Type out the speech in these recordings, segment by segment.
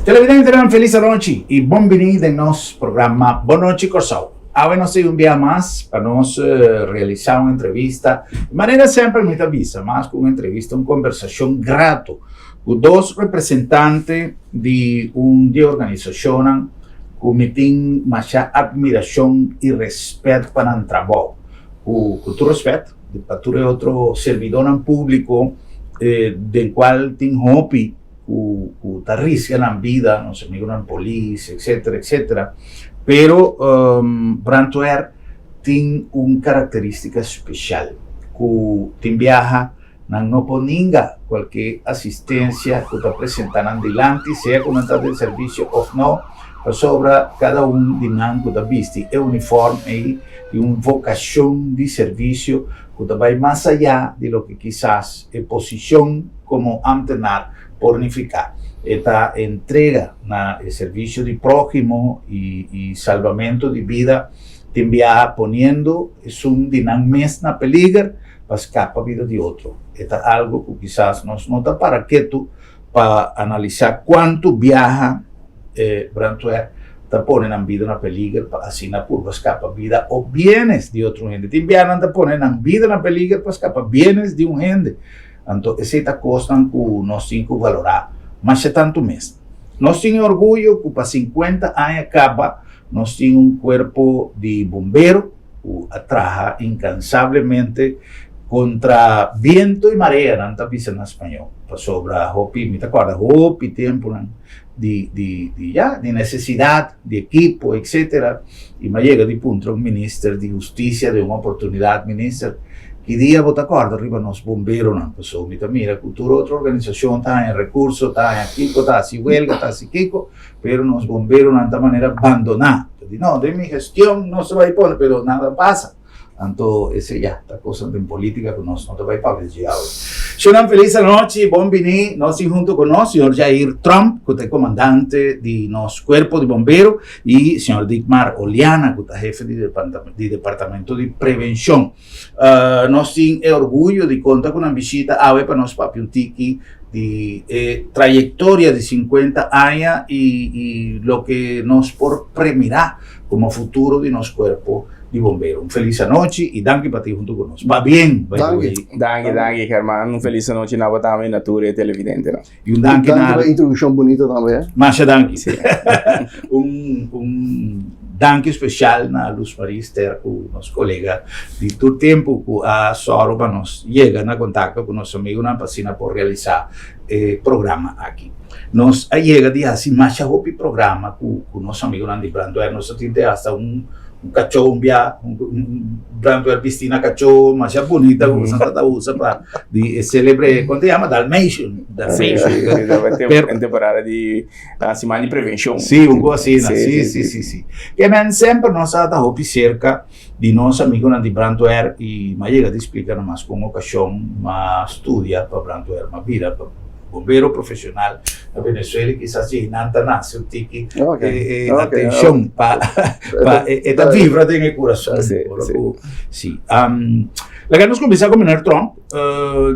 Televidente, feliz noche y bienvenido en nuestro programa Boa Noite Corsao. Ahora nos un día más para nos realizar una entrevista de manera siempre muy vista, más que una entrevista, una conversación grato con dos representantes de una organización que me tienen mucha admiración y respeto para el trabajo. Con tu respeto, para tu otro servidor público del cual tengo hobby, que arriesga la vida, no sé, miran en policía, etcétera, etcétera. Pero Brantuer tiene una característica especial, que viaja, no poninga cualquier asistencia que está presentando adelante, sea como está del servicio o no, sobre cada uno de nosotros que está visto el uniforme y una vocación de servicio que va más allá de lo que quizás es posición como antenar pornificar. Esta entrega el servicio de prójimo y salvamento de vida te envía poniendo es un dinamismo en peligro para escapar la vida de otro. Esto es algo que quizás nos nota para que tú, para analizar cuánto viaja Brantuer te ponen en vida en peligro para así na curva escapar vida o bienes de otro gente. Te envían te ponen en vida en peligro para escapar bienes de un gente. Entonces, esta cosa que nos tiene que valorar, mas é tanto mesmo. Nós temos orgulho que para 50 anos acaba, nós temos um corpo de bombeiro que trabalha incansavelmente contra viento e maré, não está pensando em espanhol. Sobre a hopi, me acorda, hopi, tempo de necessidade, de equipo, etc. E me chega de ponto um ministro de justiça, de uma oportunidade, ministro, que dia vos acorda, arriba nos bomberos não passou, mira, cultura outra organização está em recurso, está em Kiko, está assim huelga, está assim Kiko, pero nos bomberos não de maneira abandonar. Não, de minha gestão não se vai pôr, pero nada passa. Então, essa já está coisa de política que nós não vai para ver. Senhor, feliz noite, bom venir, nós junto com nós, senhor Jair Trump, que é comandante de nosso corpo de bombeiro, e senhor Dickmar Oliana, que é jefe de departamento de prevenção. Nós temos orgulho de contar com uma visita para nós papi um tiki de trayectoria de 50 años y lo que nos por premiará como futuro de nuestro cuerpo de bombero. Un feliz noche y danke para ti junto con nosotros. Va bien. Danke, Germán. Un feliz noche na también natura televidente. No? Y un danke na una introducción bonita también. Masha danke. Sí. un danke especial na Luz Marister, nos colega de todo tiempo que a Soroba nos llega en contacto con nuestro amigo na pasina por realizar programa aquí. Nos llega de así más hopi programa con nuestro amigo Nandi Brantuer, nos tiene hasta un cachorro, un Brantuer piscina cachorro, más bonita como Santa usa para celebre, ¿cómo se llama? Dalmatian. En temporada de semana de prevención. Sí, un poco así, sí. Que siempre nos ha dado cerca de nuestro amigo Nandi Brantuer y me llega a explicar más cómo ocasión, más estudia para Brantuer, más vida, bombero profesional na Venezuela, quizás de Nanta nace un tiki atención para esta vibra en el corazón. Sí. La que nos comenzó a comer Trump,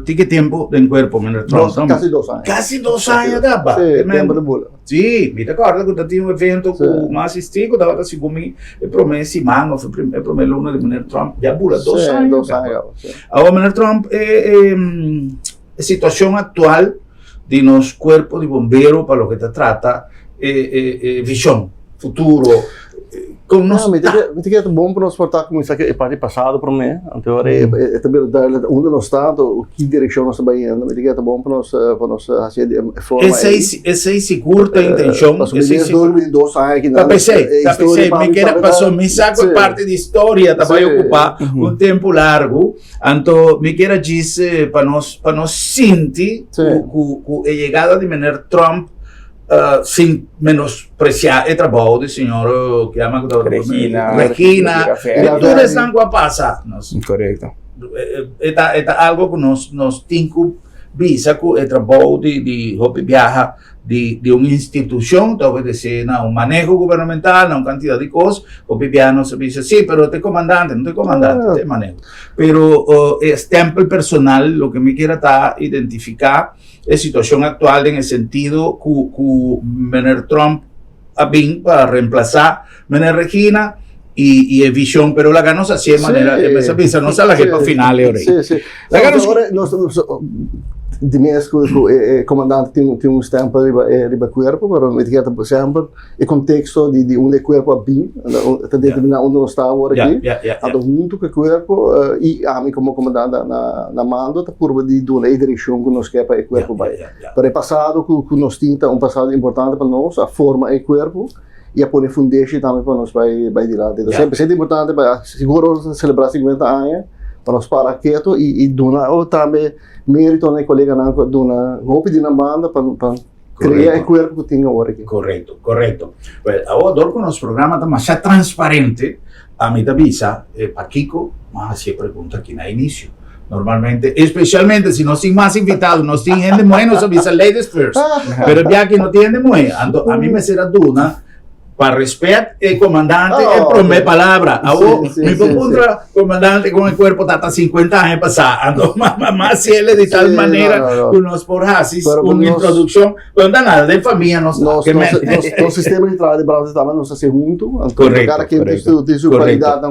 ¿tiene tiempo de cuerpo comer Trump? Casi 2 años. Casi 2 años, ¿verdad? Sí, tiempo de bola. Sí, me acuerdo que tinha evento com mais assistido, estava assim comigo, e promessa mano, foi a primeira luna de Donald Trump, já bula 2 anos. 2 años. Agora Donald Trump a situação atual de nos cuerpo de bombero para lo que te trata visión, futuro. No, me dice que é bom para nós portar como isso aqui é parte passado para mim. Então é também onde nós estamos, que direção nós estamos indo. Me dice que é bom para nós fazer forma. Esse curta intenção. Esse 2002 aqui na. Pensei, me quer passou me saco parte de história, tá vai ocupar tempo largo. Então me quer dizer para nós sentir a chegada de Donald Trump. Sin menospreciar el trabajo del señor que llama Regina, toda esa agua pasa. Correcto. Es algo que nos tiene que visa que é trabalho de hopi viaja de uma instituição, talvez seja um manejo governamental, uma quantidade de coisas, hopi viaja não se diz, sim, pero tem comandante, não tem comandante, tem manejo. Pero é tempo personal, o que me quero identificar é a situação atual no sentido que o Trump ha vindo para reemplazar a Regina y el visión, pero la ganó así de manera, esa pizza no sale que para finale ora. Sì. Agora nós de mesmo o comandante tem um stampo riba corpo, mas me etiqueta sempre o contexto de onde o corpo bem, está determinar onde nós está agora aqui, a junto com o corpo e a mim como comandante na mando está por de dar a direção que nós quer para o corpo vai. Para o passado que nós tinha um passado importante para nós, a forma do corpo e a pôr fundation também para nós vai de lá. Então sempre é importante para seguro celebrar 50 anos para nós parar quieto e donar ou também mérito na colega na donar roupa de na banda para criar o corpo que tem agora aqui. Correto. Well, agora com o nosso programa está mais transparente, a mim da visa, para Kiko, mas se pergunta aqui no início. Normalmente, especialmente si nós temos mais invitados, nós temos gente muito, nós avisa ladies first. Pero já que não tem gente muito, a mim me será duna para respeto el comandante, el primer palabra. Mi contra comandante con el cuerpo hasta 50 años pasado, más si él de tal manera que nos forjasis una introducción, pero nada, de familia nos Nosso sistema de trabalho de Brasil estava nos junto, cada quem tem sua qualidade,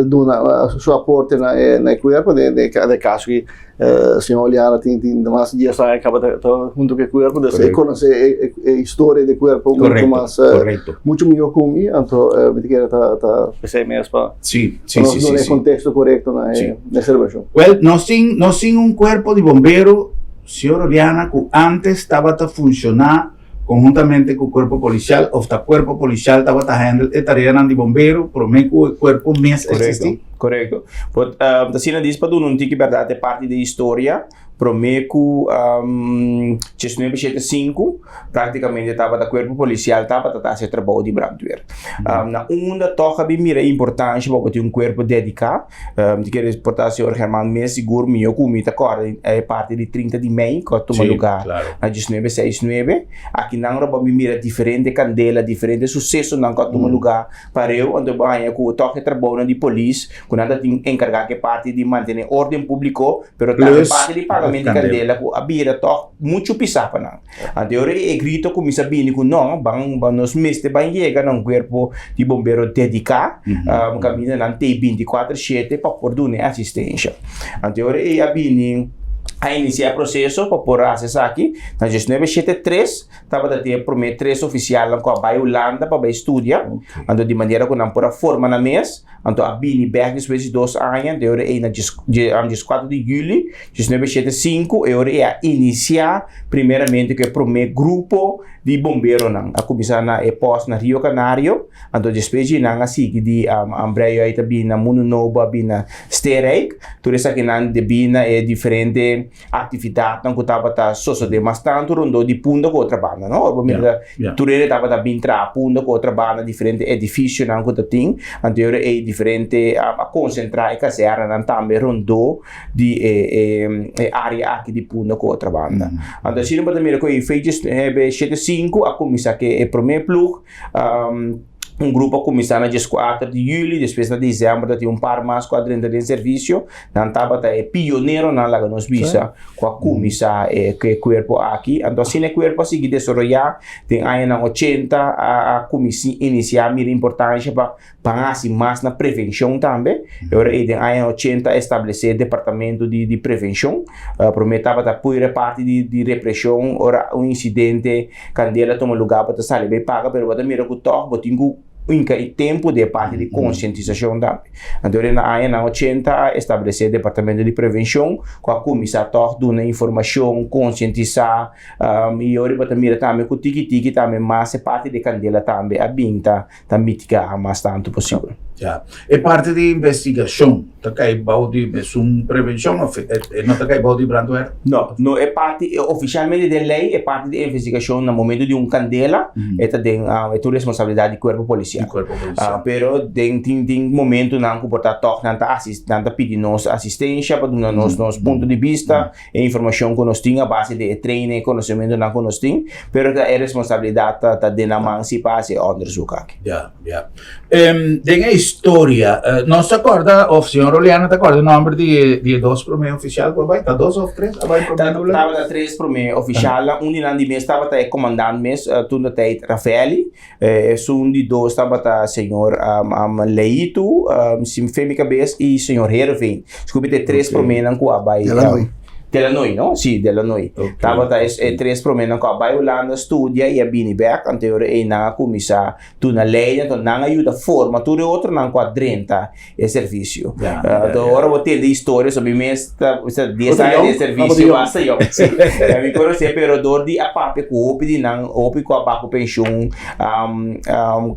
dona seu aporte na corpo de caso que senhor Oliana tem mais dias aí acaba junto com o corpo, de conhecer a história do corpo muito mais muito melhor comigo, então me quero pensar mesmo para no contexto correto na celebração. Well, nós temos corpo de bombeiro, senhor Oliana, que antes estava a funcionar conjuntamente con el cuerpo policial, o el cuerpo policial estaba trabajando estarían de bombero, pero el cuerpo mes existe. Correcto. Pues, assim diz para não ter que verdade parte da história. Promeco, 1975, praticamente estava da corpo policial, estava a fazer trabalho de brandweer. Na onda toca bem mira importante para ter corpo dedicado. De que reportar senhor Germán mais seguro meu como me acorda é parte de 30 de maio que toma lugar na 1969. Aqui não roba bem mira diferente candela, diferente sucesso não que toma lugar para eu onde banha com toque trabalho de polícia, quando anda encarregar que parte de manter ordem público, pero também parte de pagamento de candela que a bira toque muito pisapa não. Agora é grito como sabia que não, nos meses vai chegar num corpo de bombeiro dedicado, caminho não tem 24/7 para poder assistência. Agora é a bini a iniciar o processo para pôr acessar aqui. Na 1973, estava a ter prometer 3 oficiais que vai Holanda para estudar. Então, de maneira que não pôr forma na mesa. Então, a Bini Berg, depois de 2 anos, de hora na 4 de julho de 1975, é a iniciar, primeiramente, que é o primeiro grupo de bombeiros. A começar na pós na Rio Canário. Então, depois de não assim, de Ambreio, aí também na Mundo Novo, bem na Sterijk. Tudo isso aqui na de Bina é diferente atividade não que estava sucedendo mas tanto rondo de punta com outra banda não tudo ele estava bem tra punta com outra banda diferente edifício não que tem anterior é diferente a concentrar e caseira não também rondo de área aqui de punta com outra banda então se não pode mirar com o feijão 75 a começar que é primeiro plug grupo começou na 4 de julho, depois na dezembro, tem par mais quadrinhos de serviço, não estava pioneiro na laga nos visa, com a comissão que corpo aqui, então se o corpo seguir desenvolver, tem aí na 80 a comissão iniciar mira importância para assim mais na prevenção também, agora tem aí na 80 estabelecer departamento de prevenção, prometava da pura parte de repressão, ora incidente, candela toma lugar para sair bem paga, pero bota mira que toque, botinho e tempo de parte de conscientização também. Então, na 80, estabelecer o departamento de prevenção, com a comissão de uma informação, conscientizar, e agora também também com o tiki-tiki também, mas parte de candela também, a binta, também mitigar mais tanto possível. Ya. É parte de investigação. Tá cai balde de prevenção ou não tá cai balde brandware? Não, não é parte, oficialmente da lei, é parte da investigação no momento de candela, é tua responsabilidade do corpo policial. Pero tem momento não comportar toque, não tá pedir nossa assistência para dar nosso ponto de vista, e informação que nós temos, a base de treino, conhecimento não que nós temos, pero é responsabilidade tá de na mão se passe a onderzoek. Ja. Tem a história, não se acorda, o senhor Oliana, te acorda o nome de dois para mim oficial, vai, tá dois ou três? Estava três para mim oficial, de mês estava tá comandante mês, tudo tá Rafaeli, de dois estava tá senhor Leito, sim fêmea cabeça e senhor Hervin. Desculpe, ter três para mim não coabai. Delanoi, no? Sì, Delanoi. Tava três para mim não coabai Holanda studia e a bini back anterior e na comissa tu na lei, então não ajuda forma, tu de outro não quadrenta é serviço. Agora vou ter de história sobre mês, 10 anos de serviço, basta eu. Me conheci pero de a pape com de não, com a papo pensão,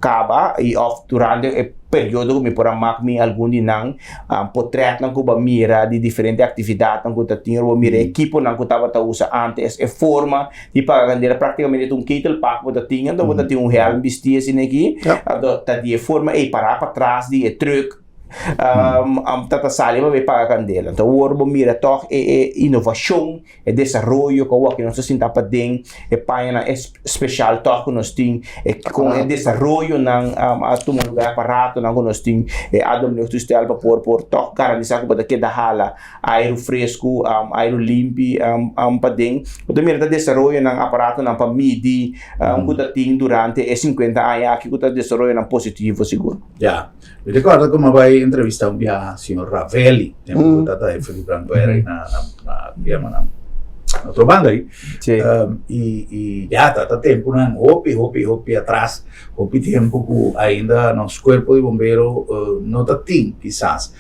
caba e off durante período me por me algum de não portrait não cuba mira de diferente atividade não cuba tinha o mira equipo não cuba tava usa antes é forma de pagar praticamente kettle pack cuba tinha então cuba tinha real vestir assim aqui tá de forma e parar para trás de truck tata sali vai pagar candela então o orbo mira toch é inovação é desenvolvimento com o que nós sinta para dentro é paina especial toch nós tem é com é desenvolvimento não a tomar lugar aparato não nós tem é adom nós estel para por toch garantizar que daqui da hala air fresco air limpo para dentro então mira tá desenvolvimento não aparato não para medir que tem durante 50 anos que tá desenvolvimento positivo seguro me recordo como vai entrevistar dia senhor Ravelli, tempo da Felipe Brandware na outra banda aí. E já tá tempo não hopi atrás, hopi tempo que ainda nosso corpo de bombeiro não tá tem quizás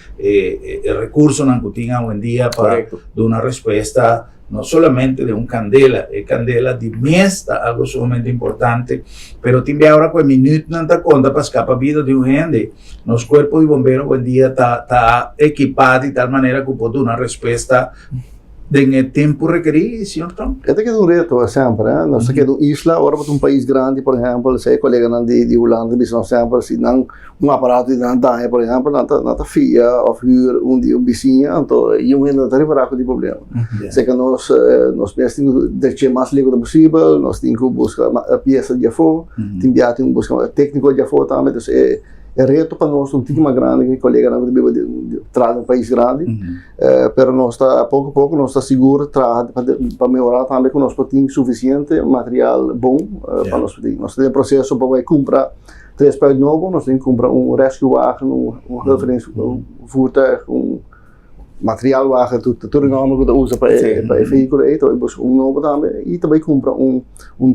recurso não que tinha hoje em dia para dar uma resposta no solamente de candela, candela de mesta, algo sumamente importante, pero também agora com minuto não dá conta para escapar a vida de gente. Nosso corpo de bombeiro hoje em dia tá equipado de tal maneira que pode dar uma resposta em tempo requerido, senhor Tom? Esse é um reto sempre, né? Nós aqui no isla, agora para país grande, por exemplo, se colega de Holanda, nós sempre se não aparato de andar, por exemplo, não tá fia, ou huur dia vizinha, então e ainda tá reparado de problema. Se que nós temos de mais líquido possível, nós temos que buscar a peça de afo, temos que buscar técnico de afo também, então é reto para nós, um time grande, que colega não deve trazer país grande, pero nós está pouco a pouco nós está seguro para melhorar também que nós temos suficiente material bom para nós ter. Nós temos processo para comprar 3 pés novos, nós temos que comprar rescue wagen, referência voertuig, material wagen, tudo normal que usa para veículo, então novo também e também compra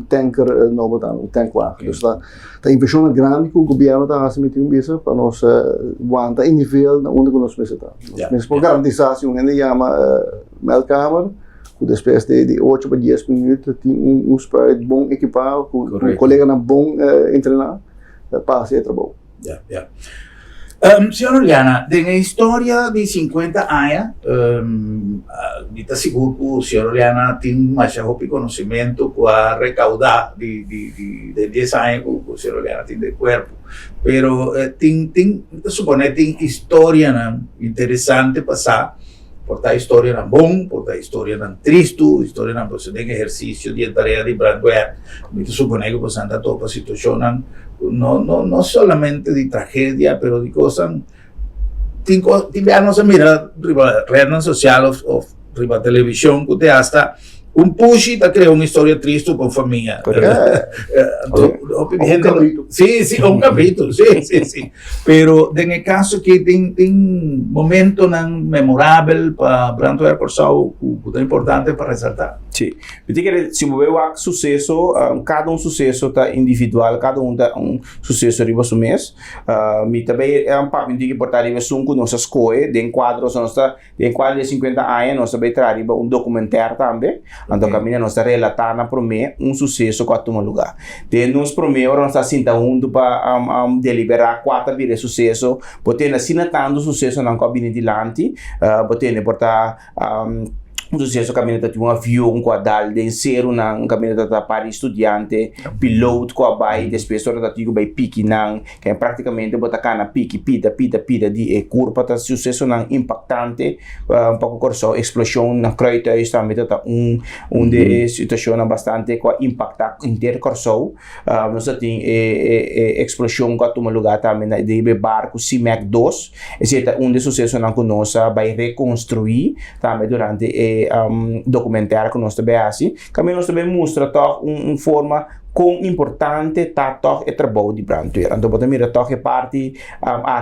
tanker novo também, tank wagen. Então tá investimento grande que o governo está fazendo isso para nós aguentar em nível onde nós precisamos. Mas por garantização, ainda chama Melkamer, que depois de 8 para 10 minutos tem spray bom equipado, com colega na bom treinar, passa e trabalho. Senhora Oliana, na história de 50 anos, está seguro que a senhora Oliana tem mais conhecimento para recaudar de 10 anos que a senhora Oliana tem de corpo. Pero suponho que tem história interessante passar, por a história não bom, por a história não triste, história não você tem exercício de tarefa de Brandware. Então suponho que você anda toda a situação no solamente de tragédia, pero de cosas. No se mira riba redes sociales o riba televisión que te hasta push te crea una historia triste por familia. Sí, un capítulo, sí. Pero en el caso que tiene momento memorable para Brandware Corsao, que es importante para resaltar. Sí, porque se mover o sucesso, cada sucesso está individual, cada tá sucesso riba su mês. Me também papo que portar riba sunco nossa escola, de quadros nossa, de quadro de 50 anos, nós também traz riba documentário também. Então, caminha nós está relatando para mim sucesso que toma lugar. Tem nos promete nós está sinta para deliberar 4 vira sucesso, porque assim tanto sucesso não cabe de lante, porque porta sucesso caminho de um avião com a dalde em ser um caminho de para estudante piloto com a bai depois só da tigo bai pique não que é praticamente bota cana pique pida de curva tá sucesso não impactante pouco corso explosão na creita está metade de situação bastante com impacta inteiro corso nós tem explosão que toma lugar também de barco CIMAC 2 esse é de sucesso não conosco vai reconstruir também durante documentário que nós também assim, que nós também mostra toch forma quão importante tá toch e trabalho de brandweer. Então, bota mira toch e parte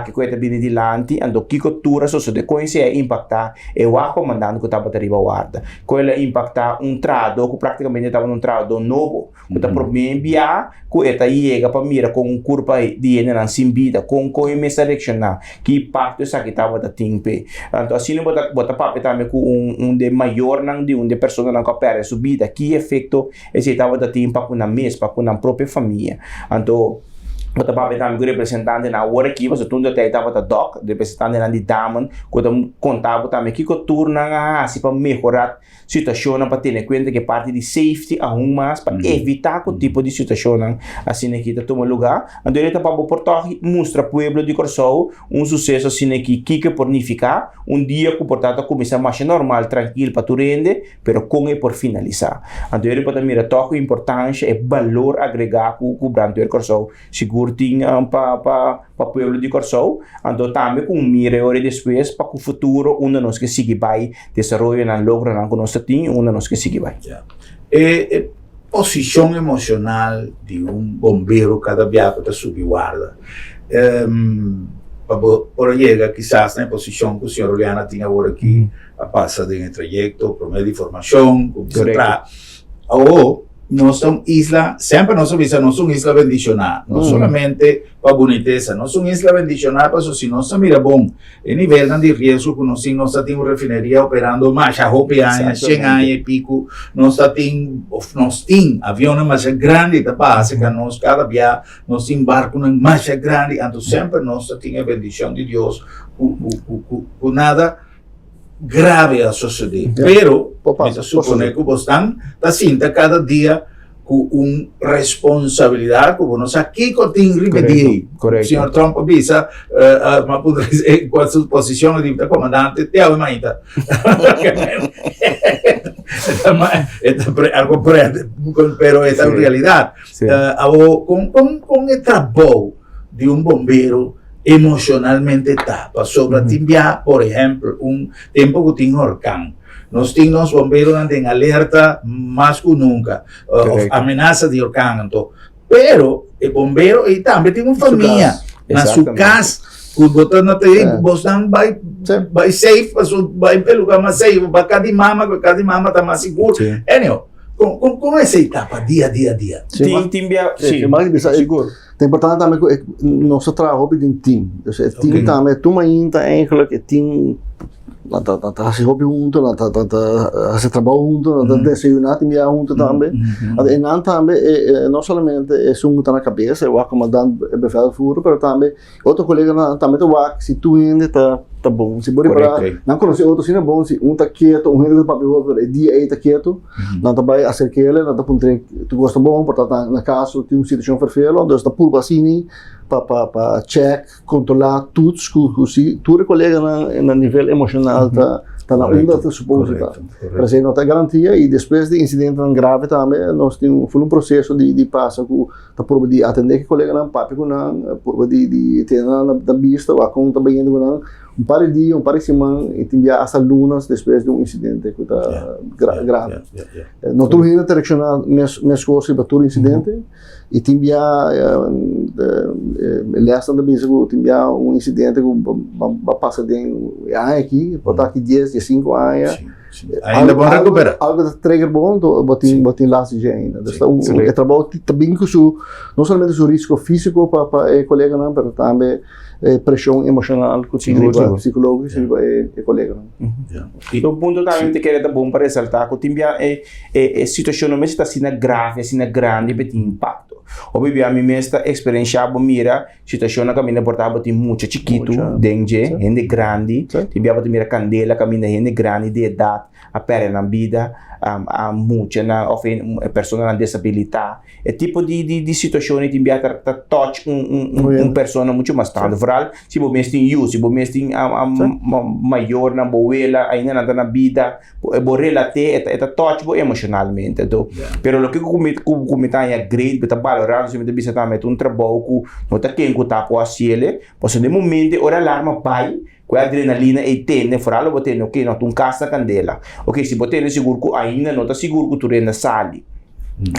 que coisa bem de lante, então que cultura so de coisa é impactar e o comandante que tá bota riba guarda. Coisa impactar trado que praticamente estava trado novo, que tá por bem via, que eta chega para mira com curva de na simbida com me selecionar que impacto essa que tava da timpe. Então, assim bota papo também com de maior não de pessoa não coopera subida, que efeito esse tava da timpa com na mesa para a própria família. Então, eu estava também representante na hora aqui, mas eu estava da DOC, representante na de Daman, quando contava também que turna assim para melhorar a situação, para ter em conta que parte de safety mais para evitar que tipo de situação assim aqui está tomando lugar. Então, ele estava para mostrar ao povo de Corsou sucesso assim aqui que pornificar, dia que portanto começa a marcha normal, tranquilo para tu rende, pero com por finalizar. Então, ele pode mirar a importância e valor agregado que o Brandweer Corsou seguro para o povo de Corsou, então também com mira hora depois para o futuro onde nós que sigue vai desenvolver na logra na nossa tem onde nós que sigue vai. Posição emocional de bombeiro cada viaje que subir guarda. Por llegar quizás na posição que o senhor Oliana tinha agora aqui, a passa de trajeto, promedio de informação, concentrar, ou nós somos isla, sempre nós somos isla bendicionada, não somente para boniteza, nós somos isla bendicionada para se nós mira bom, em nível de risco que nós temos refineria operando mais já 100 anos e pico, nós temos aviões mais grandes da base, que nós cada dia nós embarcamos mais grande, então sempre nós temos a bendição de Deus, com nada grave a suceder. Pero, me supone que você está sinta cada dia com uma responsabilidade que você aqui tem repetir. O senhor Trump avisa, com a sua posição de comandante, te hago maíta. Algo pero esta es realidad. Com o trabalho de bombeiro emocionalmente para sobreviver, por ejemplo, tempo que tinha huracán. Nós tínhamos bombeiros em alerta mais que nunca, ameaça de huracán. Então, pero o bombeiro e também tem uma família na sua casa, que você não tem, você vai safe, vai pelo lugar mais safe, vai cada mama está mais seguro. Anyway, com essa etapa, dia a dia. Sim, seguro. Het importante também é nosso trabalho em team. Dus het team também, tu ainda eigenlijk het team dat se hobby junto, dat se trabalho junto, dat desayunar junto também. En dan também não somente é um tá na cabeça, o comandante bevelvoerder, mas também outro colega também o se tu ainda tá bom, se bora para não conhecer outro se não bom, se tá quieto, ainda para beber, dia aí tá quieto, não tá vai acercar ele, não tá pontre, tu gosta bom, portanto na caso tem uma situação vervelho, então está por assim para check, controlar tudo, se tu colega na nível emocional tá na onda da suposto para ser nota garantia e depois de incidente grave também nós temos um processo de passa com tá por de atender que colega não papi com não por de ter na vista ou a conta bem indo não par de dia par de semana e tem as alunas depois de incidente que tá grave não tô indo direcionar minhas coisas para todo incidente e tem lesta da bisa que tem incidente que vai passar de aqui botar aqui 10 5 anos. Sim, sim. Ainda bom recuperar. Algo da trigger bom, botin laat je ainda. Dus é trabalho também com não somente o risco físico para colega não, mas também pressão emocional, psicológica, colega não. Então, ponto também te quero bom para ressaltar que timbia situação não está sendo grave, sendo grande, para ter impacto. Obviamente a minha experiência mira situação na caminha portava tem muito chiquito, dengue, gente grande, timbia para mira candela, caminha gente grande de idade, a perna na vida, a muita na pessoa com disabilidade. É tipo de situação que timbia a touch pessoa muito mais tarde. Vooral se você tem se você tem maior na boela, ainda na vida, você relate esta touch emocionalmente. Pero o que comentar é great, beta valorado, se você bisa também um trabalho que não está quem que está por assim, você no momento ora alarma pai com a adrenalina e tem, vooral você não que não tem casa candela. Ok, se você não seguro que ainda não está seguro que tu renda sali.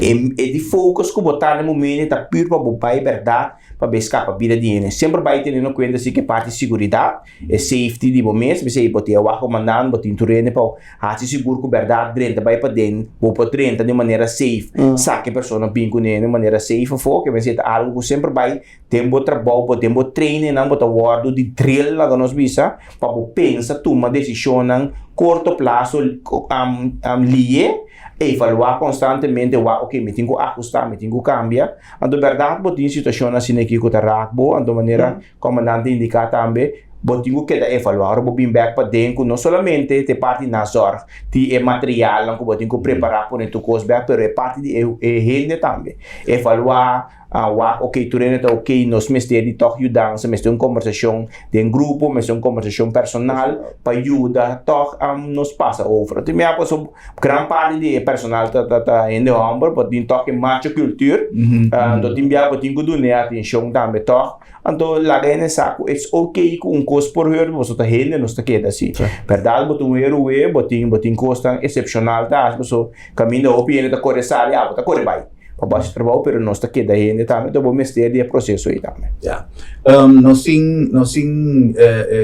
E de focus que botar no momento está puro para o pai verdade para escapar a vida de ele. Sempre vai ter em conta se que parte de segurança e safety de momento, se você botar o comandante, botar em turno para se seguro que verdade dentro vai para dentro, vou para dentro de maneira safe, saque a pessoa bem com ele de maneira safe, foco, mas é algo que sempre vai ter um trabalho, ter um treino, não botar word de drill lá que nós visa para pensar tomar decisão em curto prazo, lie e evaluar constantemente, ok, me tenho que ajustar, me tenho que cambiar. Então, verdade, botin situação assim que eu estou de maneira comandante indicar também, botin que evaluar, vou vir back para dentro, não somente te parte na zorra, te material, não que botin que preparar para tu coisa back, mas é parte de rende também. Evaluar, ok, tu rende ok, nós mestre toque ajudança, mestre uma conversação de um grupo, mestre uma conversação personal, para ajudar, toque, nos passa over. Tem minha pessoa, grande parte de personal tá indo ombro, botin toque macho cultura, então tem minha botin que doer atenção também toque. Então, lá dentro saco, é ok com um custo por hora, você está rende, não está queda assim. Verdade, botin botin custo excepcional, tá? Você caminha o piano da correção, tá corre vai. Para baixo trabalho, pero não está queda rende também, então vou mexer de processo aí também. Já. Nós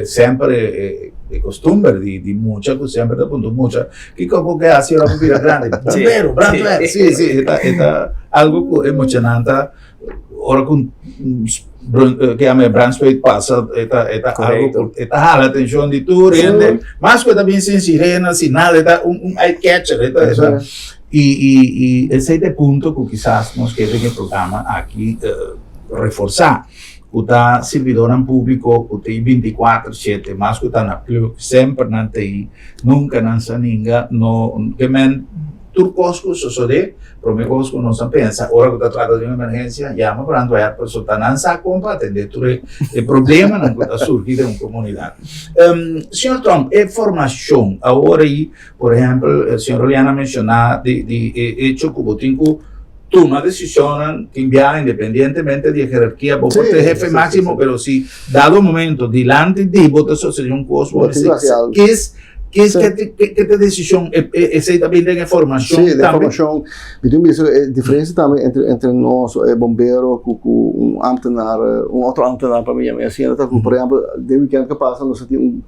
sempre de costumbre de mucha que sempre da punto mucha que como que así ahora mira grande bombero sí está algo emocionante ahora con que a me Branspeed pasa está algo está jala la atención de tu rende más que también sin sirena sin nada está un eye catcher está y ese punto que quizás nos quede en el programa aquí reforzar o servidor em público, o tem 24/7, mas o na club sempre não tem, nunca não se ninguém, no que men turcosco só de, promegosco não se pensa, ora que trata de uma emergência, chama para a pessoa não sabe como atender o problema não está surgindo em uma comunidade. Senhor Trump, é formação, agora aí, por exemplo, o senhor Oliana mencionou de hecho que o tinco toma decisión que envía independientemente de jerarquía, vos sos jefe máximo, pero si dado momento delante de vos te sería un costo, ¿qué es que decisión es también de información? Sí, de información. Então, a diferença também entre nós, bombeiro, com ambtenaar, outro ambtenaar para mim, assim, por exemplo, de weekend que passa, nós temos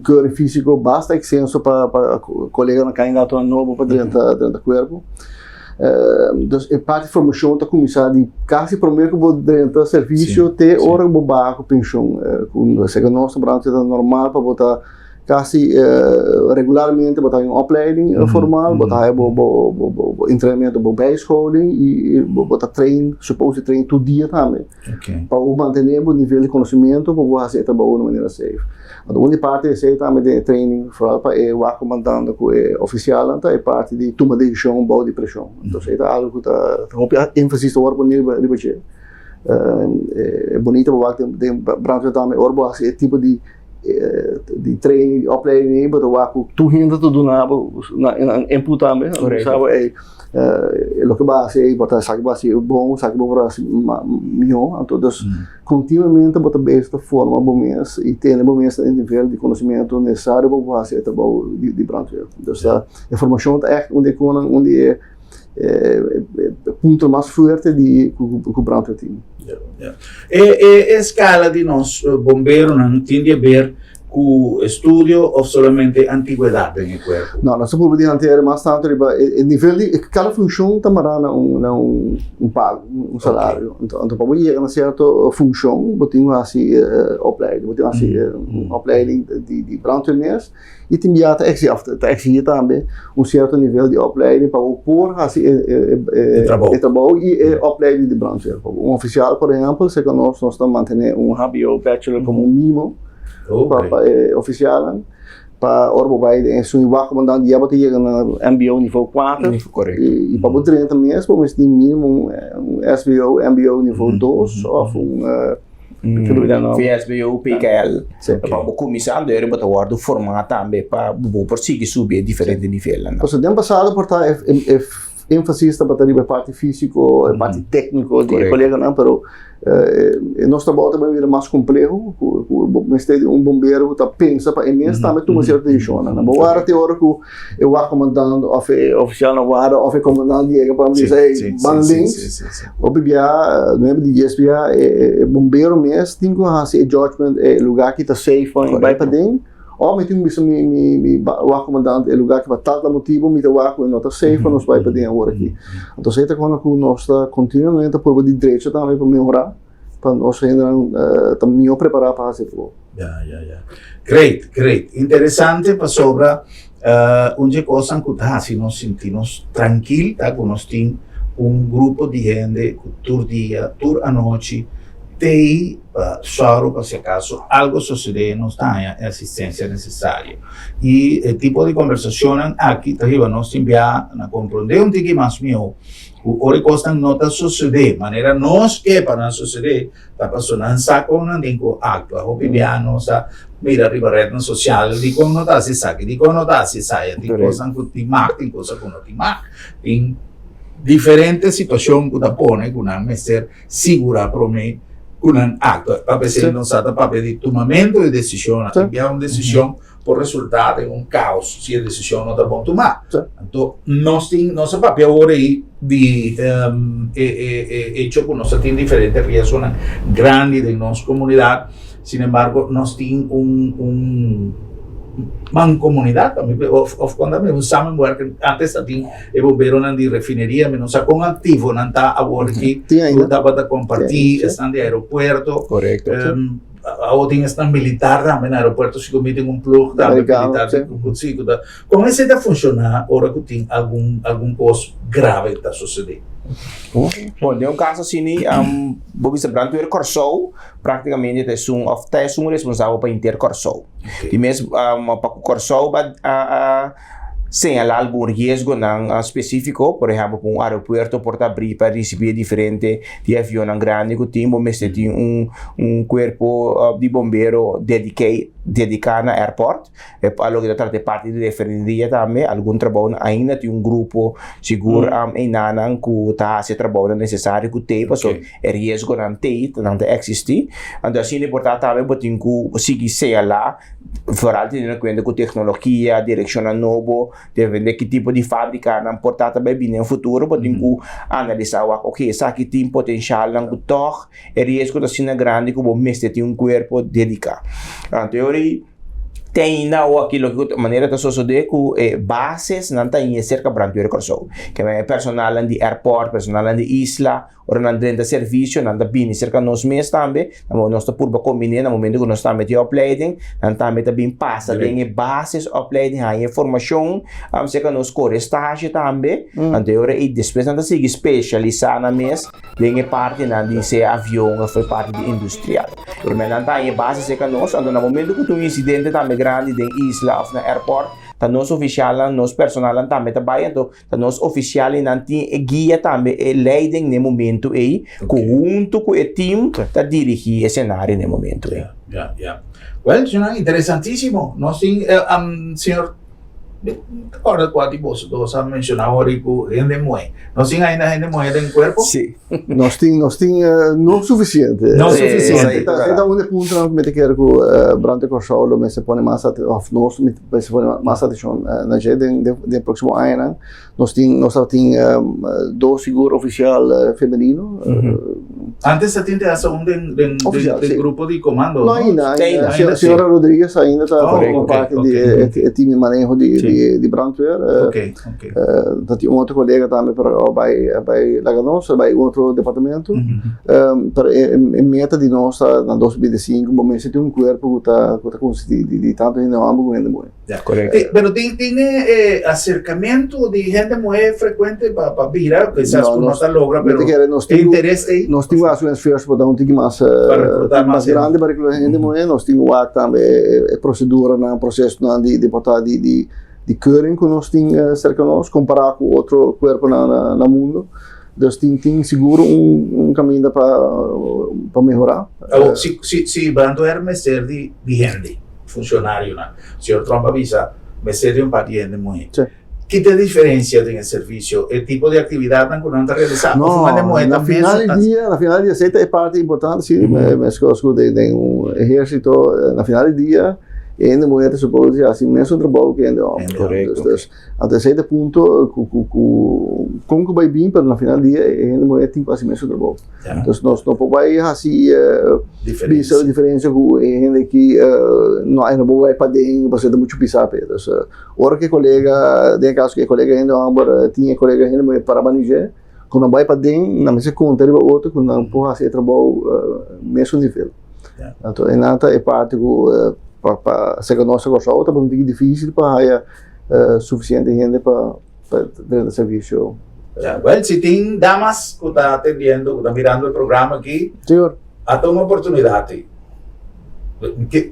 cura físico, basta extenso para colega na candidato novo para dentro do corpo. Dus in parte formação está começar de quase primeiro que vou dentro do serviço ter hora que vou baixo pensão com se que nosso branco está normal para botar quase regularmente botar em opleiding formal botar em treinamento bo bijscholing e botar supposed train todo dia também para manter o nível de conhecimento para fazer trabalho de maneira safe. A única parte é também de training para o comandante com o oficial é parte de tomar decisão boa de pressão. Então é algo que está ênfase no orbo nível é bonito para de branco também orbo assim tipo de training, de opleiding, maar ook toegehend te doen na input também, sabe? Lo que vai ser, botar sabe vai ser bom, sabe vai ser melhor, então continuamente botar desta forma bom mês e ter bom mês em nível de conhecimento necessário para fazer trabalho de branco. Então a informação é echt onde ponto mais forte de que o branco tem. A escala de nós bombeiros não tem a ver con estudio o solamente antigüedad en el cuerpo? No, nós estamos podendo ter mais tanto o nível de cada função também um pago, um salário. Então para você chegar a certa função, você tem assim opleiding, você tem assim opleiding de brandweermees e tem já exige também certo nível de opleiding para pôr assim trabalho e opleiding de brandweer. Oficial, por exemplo, se nós estamos mantendo HBO bachelor como mínimo. Oficial para orbobai em sua comandante já botar na MBO nível 4 e para botar também mas tem mínimo SBO MBO nível 2 ou VSBO PKL para o comissão de botar o formato também para por seguir subir diferentes níveis. Então, no passado por estar ênfase para a parte física, a parte técnica de colega, não, pero nosso trabalho também vira mais complexo, um bombeiro que pensa para eles também tomar certa decisão, não. Boa hora teórico eu vou comandando oficial na hora, ou comandante chega para me dizer, bandings, ou bibia, não é de GSBA, bombeiro mesmo, tem que fazer judgment, lugar que está safe, vai para dentro. Ou me tem o comandante é lugar que vai tal motivo me o com nota safe nós vai para dentro agora aqui. Então você está com nós está continuamente por de direito também para melhorar para nós ainda também preparar para fazer tudo. Great. Interessante para sobre onde coisa que tá se nós sentimos tranquilo, tá? Nós tem grupo de gente tur dia, tur a noite TI, solo por si acaso algo sucede, no está a assistência necessária. E o tipo de conversação aqui, nós enviamos a compreender um pouco mais meu, o que não está sucedendo, maneira nós que para não suceder, está passando um saco, não tem que actuar, o piano, mira arriba rede social, di como não está se saque, di como não está se saia, tem coisa que tem mar, tem coisa que não tem mar, tem diferentes situações que põe, que não é ser segura para mim, un acto, para se non stata proprio di tomamento di decisione, abbiamo una decisione por risultato in un caos, sia decisione da buon tomare. Non si proprio ora di hecho con nostra differenti riescono grandi della nostra comunità, sin embargo, non stiamo un mancomunidad, of quando abbiamo samenwerken, antes statin e bombero nan di refineria, non sa con attivo nan ta a worki, dapat compartir, están de aeropuerto, correcto. O tem están militar também no aeropuerto, se cometen un plug também militar, como esse está funcionar, ora que tem algum coisa grave está sucedendo. Bom, tem caso assim, Bobby Brandweer Corsou, praticamente é um responsável para inter Corsou. E mesmo para o Corsou, señalar algum risco específico, por exemplo, para um aeroporto por abrir para receber diferente de avião grande que tem, mas tem corpo de bombeiro dedicado na airport, algo que trata parte de referencia também, algum trabalho ainda tem grupo seguro em Nanang que está se trabalho necessário que tem, porque é risco não existe, então assim é importante também tem que seguir señalar, vooral tendo em conta com tecnologia, direção novo, depende que tipo de fábrica não portar também bem no futuro, pode que analisar ok, essa aqui tem potencial não que toque, é risco da cena grande que o mestre tem corpo dedicado. Então tem ainda aquilo que maneira de suceder que bases não tem cerca Brandweer Corsou, que é personal de airport, personal de isla, ou não dentro de serviço, não bem cerca nos meses também, nós estamos por combinar no momento que nós estamos de opleiding, nós também passa tem bases opleiding, a informação, cerca nos corre estágio também, então e depois nós seguir especializar na mês, tem parte não de ser avião, foi parte de industrial, mas não tem base cerca nós, então no momento que tem incidente também grande de isla ou na airport, tá nos oficial, nos personal também trabalham, então tá nos oficial não tem guia também, leiding no momento aí, junto com o time tá dirigir esse cenário no momento aí. Well, interessantíssimo. Nós tem senhor agora quatro vosotros han mencionado ahora gente muere. ¿No sin ainda gente muere en cuerpo? Sí. Nós tem não suficiente. Não suficiente. Então onde ponto me te quero que Brandweer Corsou me se põe mais nós me se põe mais atenção na gente de próximo ano. Nós tem dois seguros oficial feminino, Antes você tinha ação Oficial, de sim. grupo de comando? Não, ainda. Ainda, A senhora Rodrigues ainda está Ok, parte ok. de time de manejo de brandweer. Ok. Dat die outro colega também bij Laganos, bij outro departamento. Para a meta de nós na 2025, momento se tem corpo que está consistente de tanto gente ambos ainda muito. Correcto. Pero tiene acercamiento de gente muy frecuente para virar, quizás no se logra, pero interés ahí. Nós temos ações feitas para dar mais mais grande para que a gente muito. Nós temos também procedura, processo de portar de keuring que nós temos cerca de nós, comparar com outro corpo no mundo. Dus tem seguro caminho para melhorar. Si Brandweer me ser de gente, funcionário, né? O senhor Trump avisa, me ser de paciente muito. Sim. ¿Qué te diferencia en el servicio? ¿El tipo de actividad que uno está realizando? No, na final do dia, essa é parte importante, sim, mas eu escutei de exército, na final do dia, ainda mulher supõe assim mesmo trabalho que ainda Correcto. Dus até certo ponto como que vai bem para na final do dia ainda mulher tem assim mesmo trabalho. Dus nós não podemos assim diferença com gente que não vai para dentro para ser muito pisar pé. Dus hora que colega, de caso que colega ainda agora tinha colega ainda mulher para manejar, quando vai para dentro, na mesma conta ele outro quando não pode fazer trabalho mesmo nível. Então nada é parte para ser nossa coisa outra muito difícil para suficiente gente para dar serviço. Well, si tem damas que está atendiendo, que está mirando el programa aquí, Senhor, hasta una oportunidad.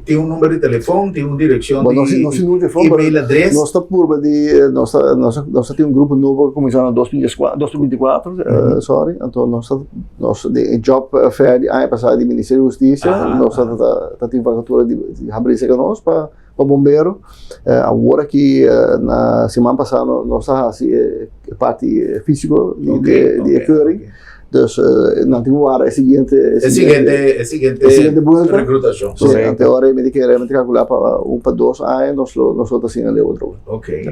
Tem número de telefone, tem uma direção bom, nós e-mail address. nós estamos por nós temos grupo novo que começou em 2024, sorry, então nós de job fair de ano passado do Ministério da Justiça, nós temos vacatura de abrir isso nós para bombeiro. Agora que na semana passada nós assim parte física de keuring. Dus não temos a seguinte reclutação. Sim, até agora me queremos calcular para para 2 anos, nós outros assim ali outro. Ok.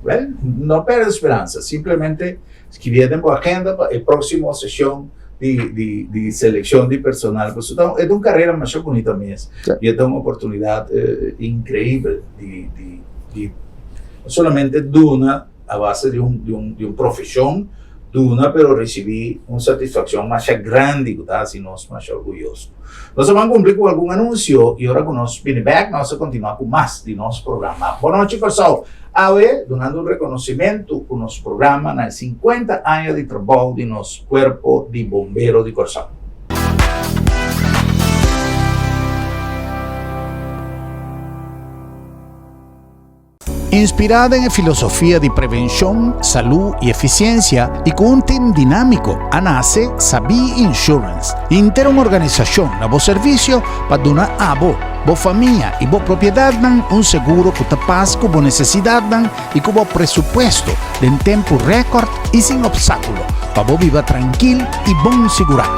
Well, não perde esperança. Simplesmente escrever por agenda para a próxima sessão de seleção de personal. Então, é uma carreira mais bonita mesmo. E é uma oportunidade incrível de não somente duna a base de uma profissão, pero recibí una satisfacción más grande, así nos más orgullosos. Nos vamos a cumplir con algún anuncio y ahora con nos viene back, vamos a continuar con más de nuestro programa. Boa noite, Corsao. AVE, donando un reconocimiento con nuestro programa en 50 años de trabajo de nuestro cuerpo de bombero de Corsao. Inspirada en filosofía de prevención, salud y eficiencia y con un team dinámico, nace Sabi Insurance. Inter una organización a vos servicio para donar a vos familia y vos propiedad un seguro que te pasa con vos necesidad y con vos presupuesto en tiempo récord y sin obstáculo para vos vivir tranquilo y bon segurado.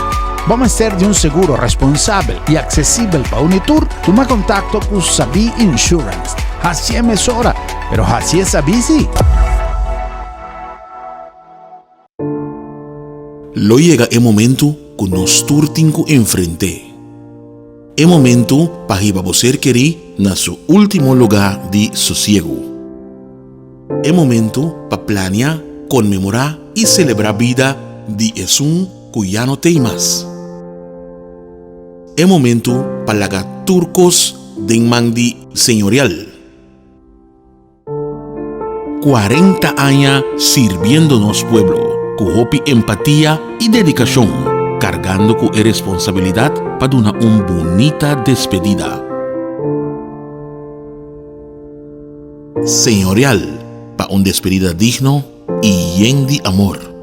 Vamos a ser de un seguro responsable y accesible para Unitur. Toma contacto con Sabi Insurance. Así es mesora, pero así es Sabi sí. Lo llega el momento que nos turtinco enfrente. El momento para que você querer na su último lugar de sosiego. El momento para planear, conmemorar y celebrar vida de Jesús que ya no tem más. El momento para lagar turcos de mandi señorial. 40 años sirviéndonos pueblo, con hopi empatía y dedicación, cargando con responsabilidad para una bonita despedida. Señorial, para una despedida digno y lleno de amor.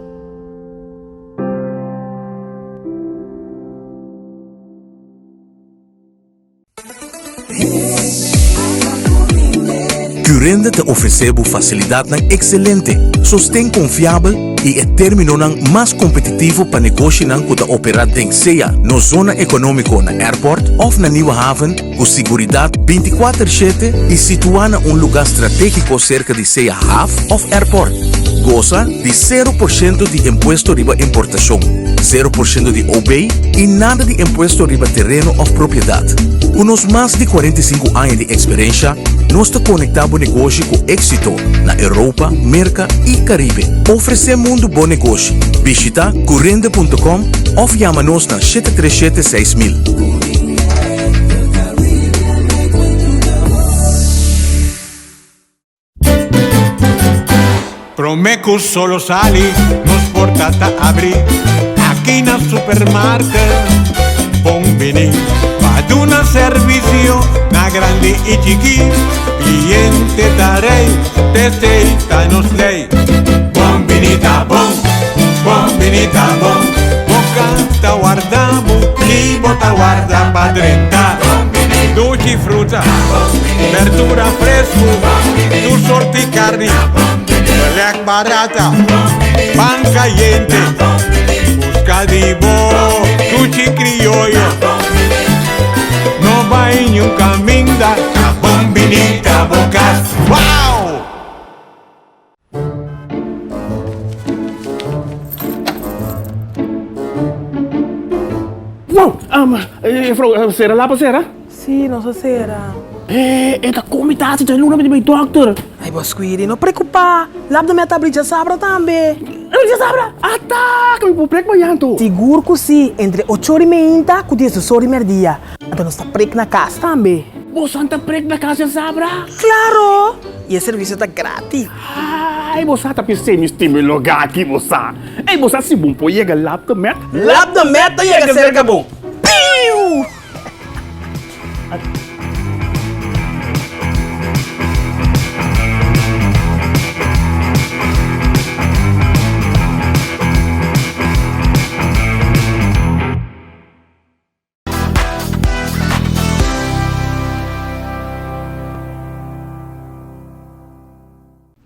Currenda te oferecemos facilidade excelente, sostém confiável e é termino mais competitivo para negócio que te operar em seja na zona econômica na airport ou na Nieuwe Haven com segurança 24/7 e situada em lugar estratégico cerca de seja half of airport. goza de 0% de impuesto riba importación, 0% de OB y nada de impuesto riba terreno o propiedad. Con los más de 45 años de experiencia, nos conectamos negocio con éxito na Europa, América y Caribe. Ofrecemos mundo bom negocio. Visita corrende.com o llama-nos na 737-6000. Promecus solo sali, nos portata abri, aquí na supermarket, bombini, paduna servicio, na grandi y chiqui, cliente darei, testeita nos lei, bombinita bom, bocata guardamos, y bota guarda pa 30, dolce frutta, verdura fresco, tu sorti carne, Black barata, pan caliente, busca de bo, sushi criollo. No va en un camino da bombinita bocas. ¡Wow! Wow, será lá, será? Sì, non so se era. Esta comitatie tem luna bij dokter. Ai, Bosquiri, non preoccupare. L'abdo me tablica sabra também. Você sabe? Ataca, me prek mayanto. Seguro que sim, entre 8h30 e 10h dia. Então nós está prek na casa também. Você anda prek na casa sabra? Claro! E o serviço está grátis. Ai, você tá pensando em este lugar aqui, você. Ei, você se bom pô, chega lá do met. Lá do meta chega cerca bom. Piu!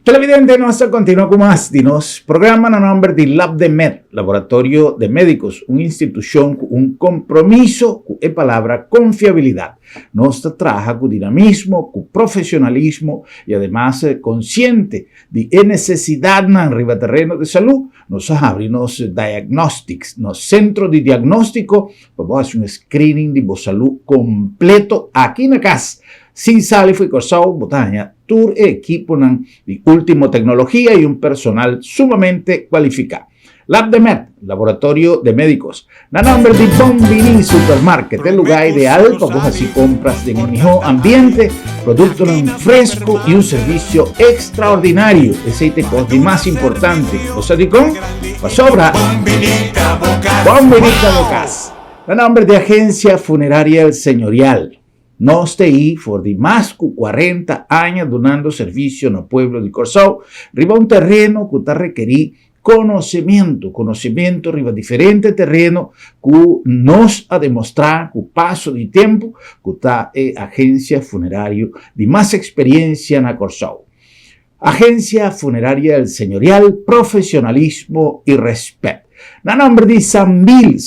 Televidente, nós continuamos com mais de nos programa no nome de LabDemed, Laboratorio de Médicos, uma instituição com compromisso com a palavra confiabilidade. Nós trabalha com dinamismo, com profissionalismo e, además, consciente de necessidade na riba terreno de saúde. Nós abrimos diagnostics, no centro de diagnóstico, para fazer screening de saúde completo aqui na casa. Sin sal y Corsao, Botania, tour e equipo de última tecnología y un personal sumamente cualificado. LabDemed, Laboratorio de Médicos. Na nombre de Bombini Supermarket, el lugar ideal para vos así compras en el mejor ambiente, productos fresco y un servicio extraordinario. Ese es el más importante. O sea, con sobra. Bombinita Bocas. Na nombre de Agencia Funeraria El Señorial. Nós TI, por de mais de 40 anos donando serviço no pueblo de Corsao, riba um terreno que está requerir conhecimento riba diferente terreno que nos a demonstrar com o passo de tempo que está a agência funerária de mais experiência na Corsao. Agência Funerária El Señorial, profissionalismo e respeto. Na nombre de Sambil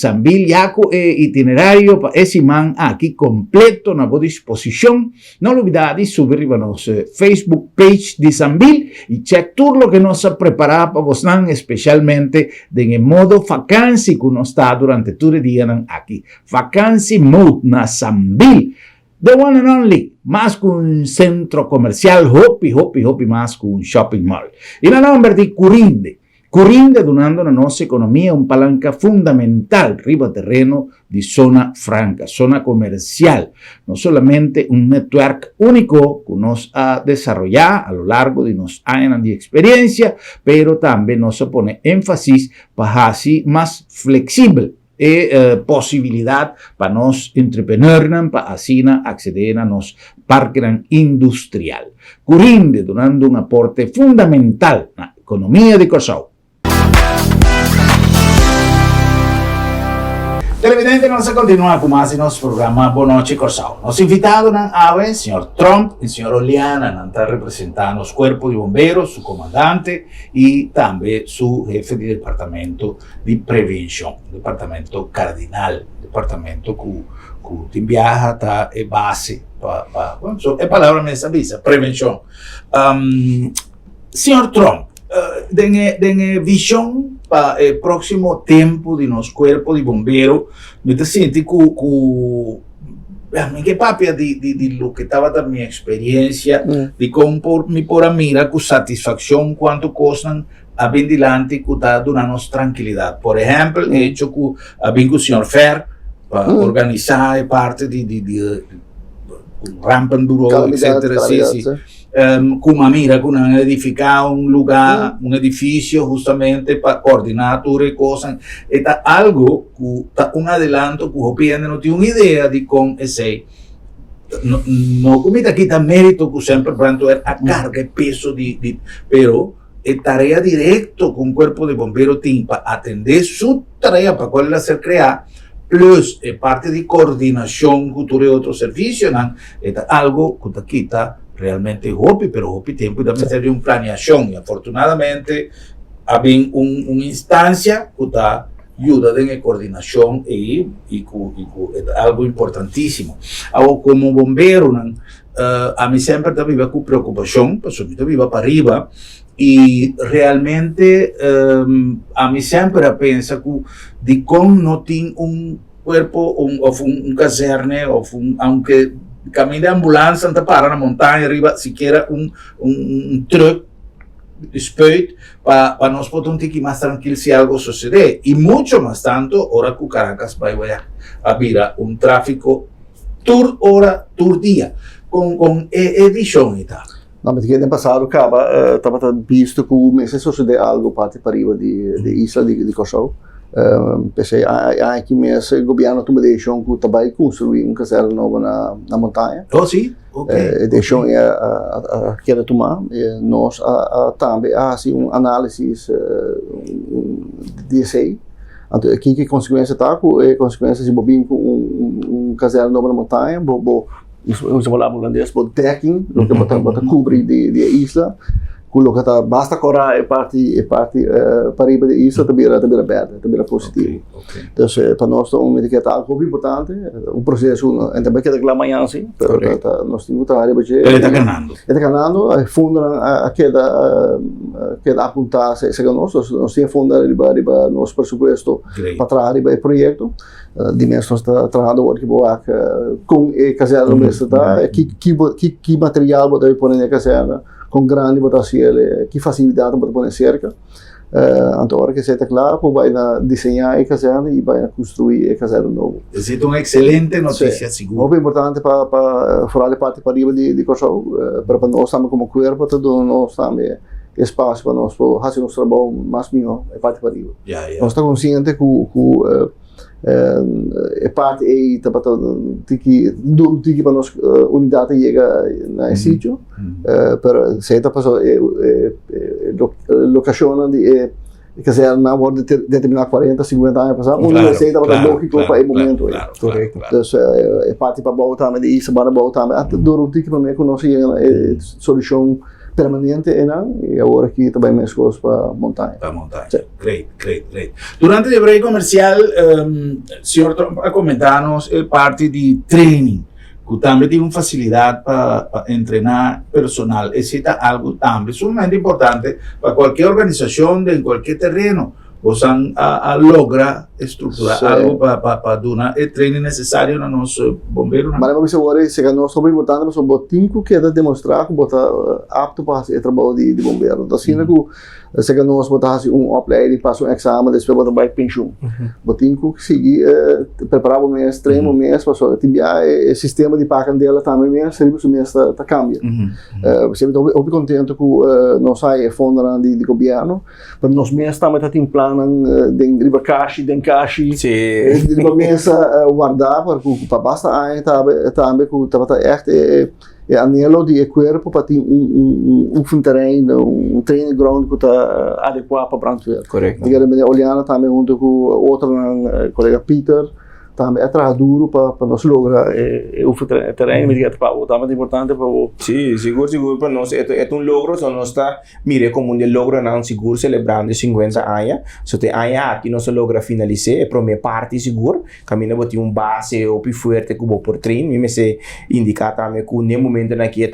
ya con itinerario para ese man aquí completo na boa disposición. No olvidar de subir arriba nos Facebook page de Sambil y check todo lo que nos ha preparado para vos, especialmente en el modo vacancy que nos está durante todo el día aquí. Vacancy mode na Sambil. The one and only, más que un centro comercial, hopi, más que un shopping mall. Y na nombre de Curinde donando na nossa economia um palanca fundamental riba terreno de zona franca, zona comercial. No solamente un network único que nos ha desarrollado a lo largo de los años de experiencia, pero también nos pone énfasis para así más flexible posibilidad para nos entrepreneurs, para así acceder a nos parques industrial. Curinde donando un aporte fundamental a la economía de Corsao. Televidente, vamos a continuar con más de nuestro programa Boa Noite Corsao. Nos invitados el señor Trump y el señor Oliana, están representando los cuerpos de bomberos, su comandante y también su jefe de departamento de prevención, departamento cardinal, departamento que viaja hasta base, bueno, es palabra me avisa, prevención. Señor Trump, dengue visão para o próximo tempo de nosso corpo de bombeiro, me te senti que papia de lo que estava da minha experiência, de como me pôr a mira com satisfação quanto custam a vendilante que está dando tranquilidade. Por exemplo, hecho com a com o senhor Fer para organizar parte de rampa duro, etc. Sim. Com uma mira, com edificar lugar, edifício, justamente para coordenar tudo e coisas. É algo que está adelanto que o PN não tem uma ideia de como esse. Não comida aqui está mérito que sempre pronto é a carga e peso pero é tarefa direto com o corpo de bombeiro tem para atender sua tarefa para qual ela ser criada. Plus, é parte de coordenação com todo outro serviço, é algo que aqui está realmente hopi, pero hopi tempo também tem uma planeação e afortunadamente há uma instância que está ajuda em coordenação e é algo importantíssimo. Agora, como bombeiro, a mim sempre está viva com preocupação, porque eu viva para arriba e realmente a mim sempre pensa de como não tem corpo ou caserna ou aunque caminho de ambulância não para na montanha arriba sequer truck spöit para nós podermos ter mais tranquilo se algo suceder e muito mais tanto hora que Caracas vai a virar tráfico tur hora tur dia com visão e tal. Não, mas que ano passado estava visto que o mês suceder algo parte para riba de isla de Corsau. Pensei, aqui mesmo o governo tomou decisão que vai construir caserna nova na montanha. Oh, sim? Ok. Decisão a querer tomar. Nós também assim análise de sei. Então, aqui que consequência está? Consequência se bobinho com caserna nova na montanha, nós falamos holandês, decking, o que bota cobrir de isla. Quello che basta correr e parte para riba de isla também aberta, também positivo. Então, para nós é uma etiqueta algo importante, processo, ainda bem que é da manhã sim, nós temos que trabalhar para ele está ganhando. Ele está ganhando, funda queda apontar se nós temos funda riba nosso presupuesto para trabalhar riba o projeto. De mês nós está trabalhando hoje com a caserna mesmo tá, que material pode pôr na caserna com grande votação, que facilidade para pôr cerca. Então, a hora que você está claro, vai desenhar a caserna e vai construir a caserna nova. É uma excelente notícia, seguro. Muito importante para falar parte para riba de Corsau, para nós também como corpo, todo nós também espaço para nós fazer nosso trabalho mais melhor, é parte para riba. Nós estamos conscientes que é parte aí que para nós unidade chega na sítio, para se está passando locação de caserna pode determinar 40, 50 anos passar, onde se está para lógico para o momento, correto. Então é parte para voltar também isso para voltar também durante que para mim que nós chega solução permanente e agora aqui também mais coisas para montanha. Para montanha. Great. Durante o break comercial, o senhor vai comentar-nos parte de training, que também tem uma facilidade para treinar personal. Esse é algo também sumamente importante para qualquer organização, em qualquer terreno. Você logra estruturar algo para dar o treino necessário no nosso bombeiro. Mas vamos agora, se nós somos importantes, nós somos cinco que demonstrar que está apto para fazer trabalho de bombeiro. Então, assim, se nós botar upgrade, passa exame, depois botar vai pensão. Botinho que seguir preparar o mês, treino o mês, passou tibiar o sistema de paca dela também mês, serviço mês tá cambia. Você estou contente com nós sai fundo de governo, para nós mês também tá tem plano de riba caixa, de riba mês guardar para basta aí também com tá echt anelo de corpo para ter terreno, training ground que está adequado para brandweer. Correto. Digamos, olhando também junto com outro colega Peter, também é trabalhar duro para nós lograr o terreno, me diga para o também é importante para o. Sim, seguro para nós é um logro, só nós está mire como um logro não seguro celebrando 50 anos, só tem anos aqui nós logra finalizar, é para minha parte seguro, caminha botar base ou forte que por treino, me se indicar também que no momento na que é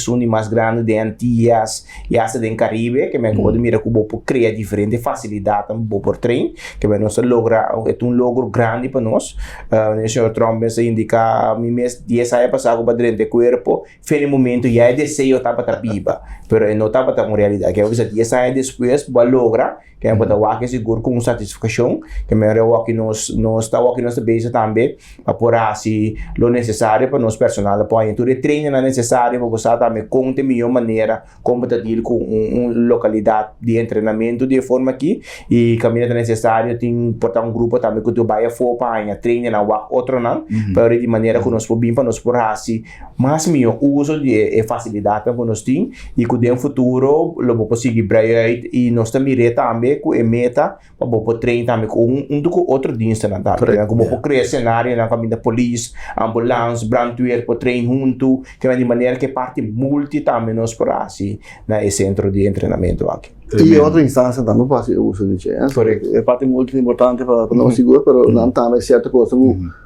um mais grande de Antillas e essa do Caribe, que me pode mirar que por criar diferente facilidade por treino, que me nós logra é um logro grande para nós. O senhor Trump me indica mi mês 10 anos passado para dentro do corpo, no momento já é desejo tá para viva, pero não tá para uma realidade. Que eu 10 anos depois vai lograr que é para o que seguro com satisfação, que me rewa que nós está aqui nós base também para por assim lo necessário para nós personal apoio. Então o treino é necessário para você também conte melhor maneira como deal com localidade de treinamento de forma aqui e caminho é necessário tem portar grupo também que tu vai for para treino na outro não, para de maneira que nós podemos para nós por assim mais melhor uso de facilidade para nós tem e que no futuro lo vou conseguir bright e nós também também com a meta para poder treinar também com outro dienste na tarde, como para criar cenário na caminho da polícia, ambulância, brandweer para treinar junto, que é de maneira que parte multi também nós por assim na centro de treinamento aqui. E outra instância também pode ser o uso de chance. É parte muito importante para nós seguro, mas não também certa coisa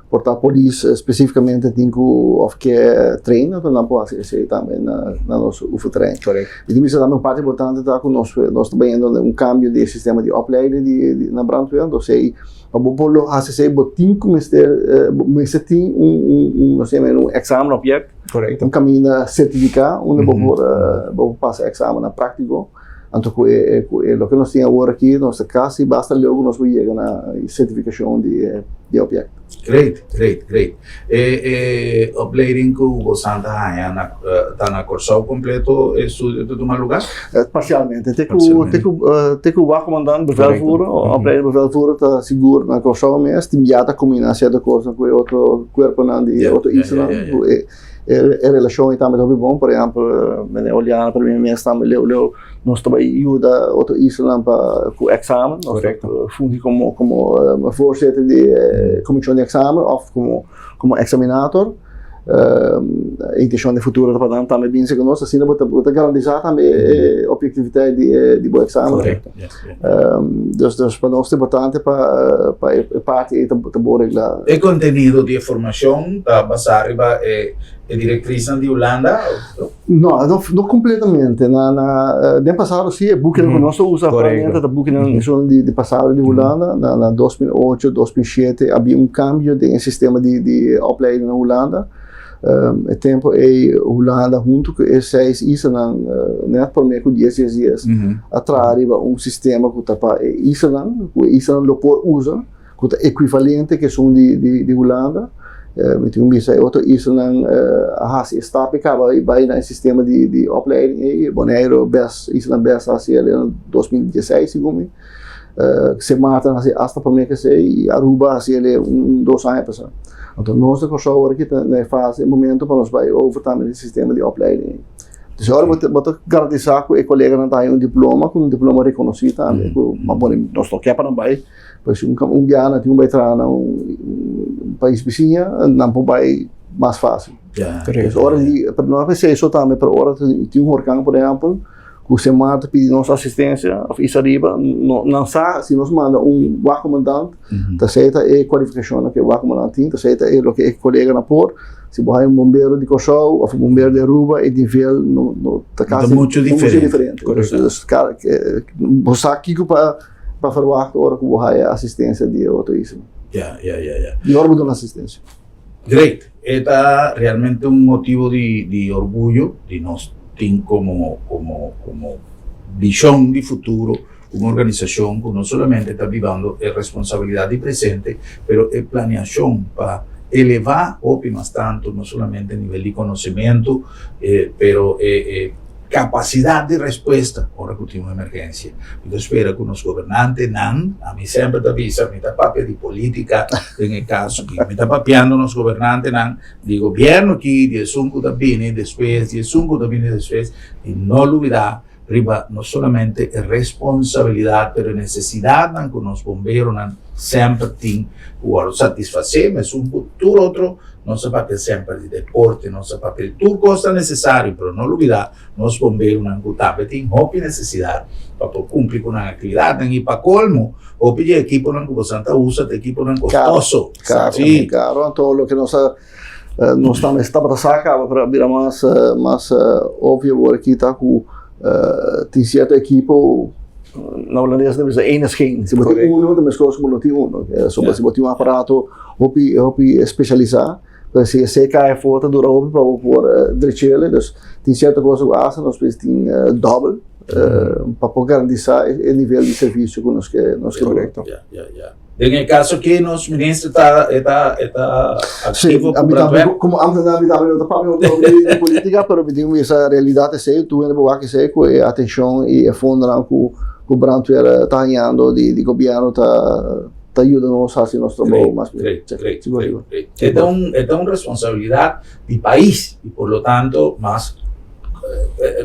portar polícia especificamente tem que of que treina, então não pode ser também na nosso UFO treino. E também também parte importante tá com nós também um cambio de sistema de opleiding na brandweer, então sei a bolo hace sei botin como mas tem não sei um exame object, caminho certificado, onde vou passar exame na prático. Então, o que nós temos agora aqui, nossa casa, basta logo nós chegar na certificação de objeto. Great. Upgrading que você está na Corsau completo estudo de um lugar? Parcialmente. Tem que o comandante Bevelvoerder, o opleiding Bevelvoerder está seguro na Corsau mesmo, tem já está combinando certa coisa com outro corpo de outro Island. A relação está muito bom, por exemplo, olhando para mim mesmo também nós também ajuda outro Island para o exame, nós fundi como voorzitter de comissão de exame ou como examinator. A intenção de futuro para também bem conosco, assim para garantizar também a objetividade de bom exame. Dus para nós é importante para parte de boa regla. O conteúdo de formação está basado em diretrizes de Holanda? Não completamente. No passado sim, o book que nós usamos atualmente, o book de passado de Holanda, na 2008, 2007 havia cambio de sistema de opleiding na Holanda. O tempo é Holanda junto com os 6 Island, net por meio de 10 dias, atrás sistema que está para Island, que Island lo por usa, que é equivalente que são de Holanda. Então, outro Island se está vai no sistema de opleiding, Bonaire, Island Best, assim, em 2016, segundo se mata hasta para mim que sei e Aruba assim 2 anos passado. Então nós temos agora aqui na fase momento para nós vai over também o sistema de opleiding. Então agora vou garantir que o colega não tem diploma com diploma reconhecido também, mas bom nós tô aqui para não vai, pois dia não tem vai entrar num país vizinho, não vai mais fácil. Agora para nós ser isso também para hora tem huracão por exemplo. O Semar pede nossa assistência, isso arriba, não sabe se nos manda comandante, tá certo é qualificação que o comandante tem, tá certo é o que o colega na por, se vai bombeiro de Corsau ou bombeiro de Aruba é nível no casa muito diferente. Cara, você aqui para fazer o ato hora que vai assistência de outro isso. Norma de assistência. Great, é realmente motivo de orgulho de nós como visión de futuro, una organización que no solamente está viviendo responsabilidad de presente, pero es planeación para elevar más tanto, no solamente a nivel de conocimiento, pero capacidad de respuesta ahora que tenemos emergencia. Yo espero que los gobernantes, a mí siempre te avisa, me está papia de política, en el caso que me está papiando los gobernantes, de gobierno aquí, de sunco también después, y no olvidar riba no solamente responsabilidad, pero necesidad que los bomberos siempre tienen que satisfacer, mas un futuro otro no se papel siempre de deporte, no se papel todo cosa necesario, pero no olvidar, los bomberos también tienen necesidad para cumplir con una actividad, y para colmo, o pide equipo que Santa usa, de equipo costoso. Caro, todo lo que nos está para sacar, para virar más obvio, porque está con cierto equipo. Na holandês temos eines geen. Se botar uno, temos coisas como não tem uno. Se botar aparato, especializar, para se secar a foto dura para por direito, dus tem certa coisa que hacen, nós tem double para garantizar o nível de serviço que nós Correcto. En el caso que nos ministro está activo, como antes da vida não está de política, pero tem essa realidade sei, tu ainda vai que sei com a atenção e a fundo que o brandweer está ganhando de governo está ajudando nós a fazer nosso trabalho mais bem. Esta es una responsabilidad del país y por lo tanto más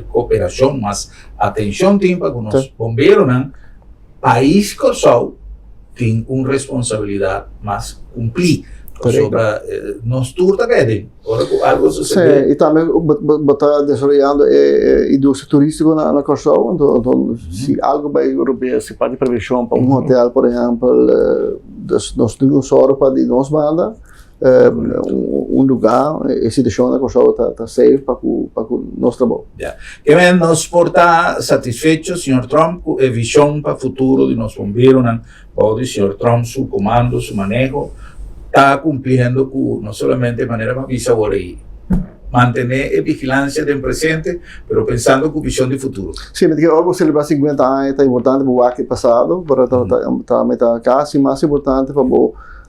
cooperación, más atención tiene para que los bomberos, país Kosovo tiene una responsabilidad más cumplir. Sobre nos turta que algo sucede. Sim, e também está desenvolvendo a indústria turística na Kosovo, então se algo vai europeia, se parte de prevenção para hotel, por exemplo, nós temos só para de nós banda, lugar, a situação na Kosovo está safe para o nosso trabalho. Que bem, nos porta satisfeitos, Sr. Trump, com a visão para o futuro de nós bombeiros, pode Sr. Trump, seu comando, seu manejo, está cumpliendo no solamente de manera más visible y mantener vigilancia del presente, pero pensando con visión de futuro. Sim, porque algo celebrar 50 anos é importante para o passado, para também está quase mais importante para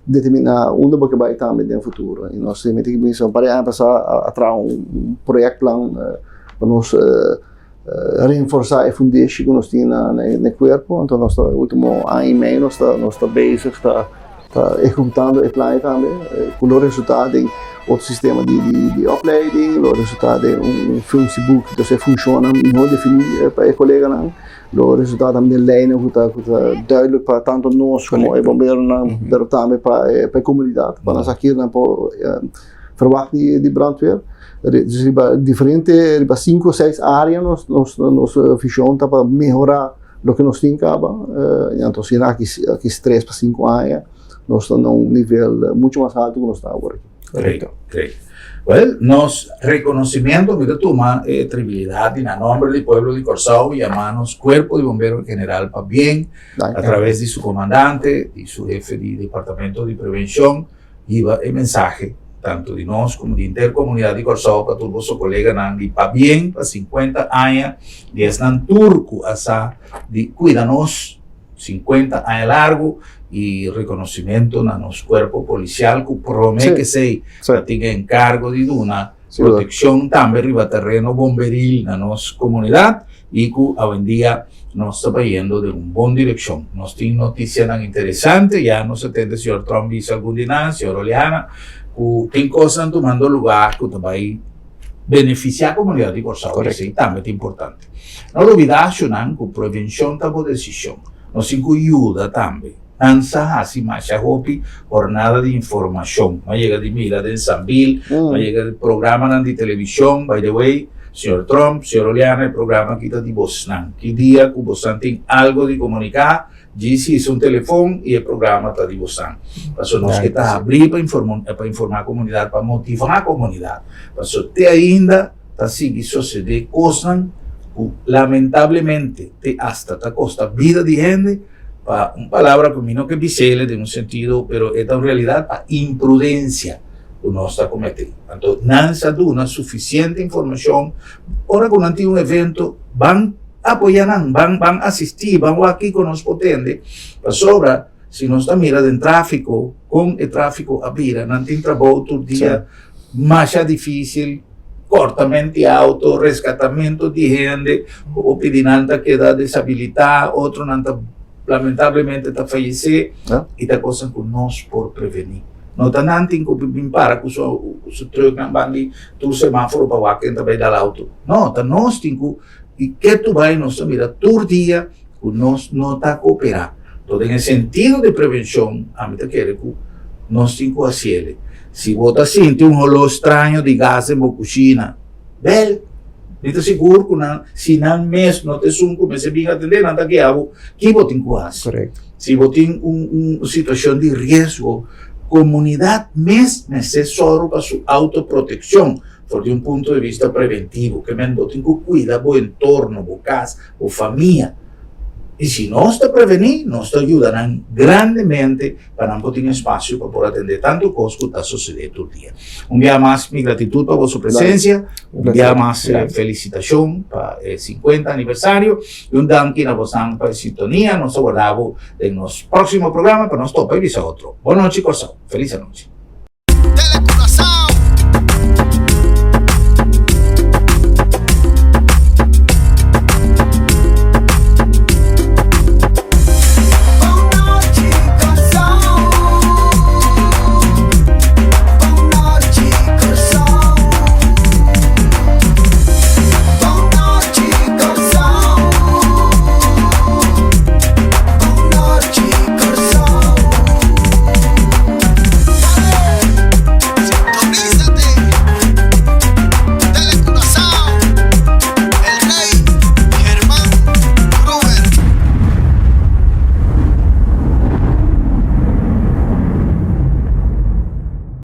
determinar onde você vai estar no futuro. E nós temos que pensar para passar atrás projeto plan para nós reforçar a fundação que nós temos no corpo. Então, nós no último ano e meio nós está basic, está executando o plano também, com o resultado de outro sistema de opleiding, o resultado de Facebook que funciona melhor definido para o colega, o resultado também de lei que está duidelijk para tanto nós como o bombeiro, mas também para a comunidade, para nós aqui verwachten de brandweer. Dus diferente, 5 ou 6 áreas nossa visão está para melhorar o que nós temos, então se aqui 3 para 5 anos nós estamos num nível muito mais alto que nós estamos agora. Correcto. Well, nos reconocimiento que toma trivialidad en nombre del pueblo de Corsao y llamamos Cuerpo de Bomberos General para bien, a través de su comandante y su jefe de Departamento de Prevención, iba el mensaje tanto de nos como de intercomunidad de Corsao para todos los colegas y para bien, para 50 años, y es turco, hasta de cuidanos 50 años largo, y reconocimiento a nuestro cuerpo policial que promete que se tenga encargo de una protección también riba terreno bomberil en nuestra comunidad y que hoy en día nos está yendo de una buena dirección. Nos tiene noticias tan interesantes, ya nos atende el señor Trump dice algún día, señor Oleana, que tiene cosas tomando lugar que va a beneficiar a la comunidad de Corsao, que es también importante. No olvides que prevención es una decisión, nos ayuda también. Ansa hasi masha hopi jornada de información. No llega de mira de Sambil, no llega de programa de televisión. By the way, señor Trump, señor Oleana, el programa quita de Bosnan. Que día que Bosnan tiene algo de comunicar, GC es un teléfono y el programa está de Bosnan. Paso nos que está abrir para informar a la comunidad, para motivar a la comunidad. Paso te ainda está sigue suceder cosas lamentablemente te hasta te costa vida de gente. Una palabra que no que visele de un sentido, pero es en realidad para imprudencia que no está cometiendo. Entonces, no hay una suficiente información. Ahora con un evento, van a apoyar, van a asistir, van aquí con los potentes. Pero sobra, si no está mira en tráfico, con el tráfico a vira, no tiene trabajo todo el día, más difícil, cortamente auto, rescatamiento de gente, o pidiendo que da deshabilidad, otro no lamentablemente está fallecido y está cosa que nos por prevenir. No está nada que para que su truck van tu semáforo para que entra para dar auto. No, está nos tengo y que tu vai nos mira todo día que nos no está cooperando. Todo en el sentido de prevención, a mí te quiere que nos cinco asiele. Si vos siente un olor extraño de gas en la cocina, vel, ni te seguro que si no mes no te son como se viene a atender nada que hago, ¿qué vos tenés que hacer? Correcto. Si vos tienes una situación de riesgo, comunidad mes necesario para su autoprotección, desde un punto de vista preventivo, que me vos tenés que cuidar tu entorno, tu casa, tu familia. Y si no te prevenir, nos te ayudarán grandemente para no tener espacio para poder atender tanto cosas que está sucediendo todo el día. Un día más, mi gratitud por vuestra presencia, un día más, felicitación para el 50 aniversario y un danke a vosotros para la sintonía. Nos aguardamos en los próximos programas para nos topa y visa otro. Buenas noches, Corsao. Feliz noche.